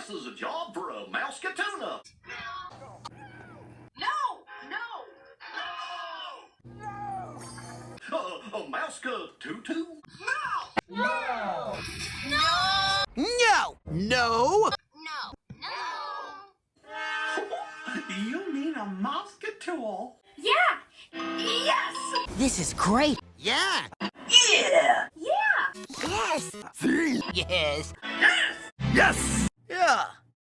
This is a job for a Mouseke-tune. No! A Mouseke-tutu? No! No! No! You mean a Mouseke-tune? Yeah! Yes! This is great! Yeah! Yeah! Yeah! Yes! See? Yes! Yes! Yes! Yeah!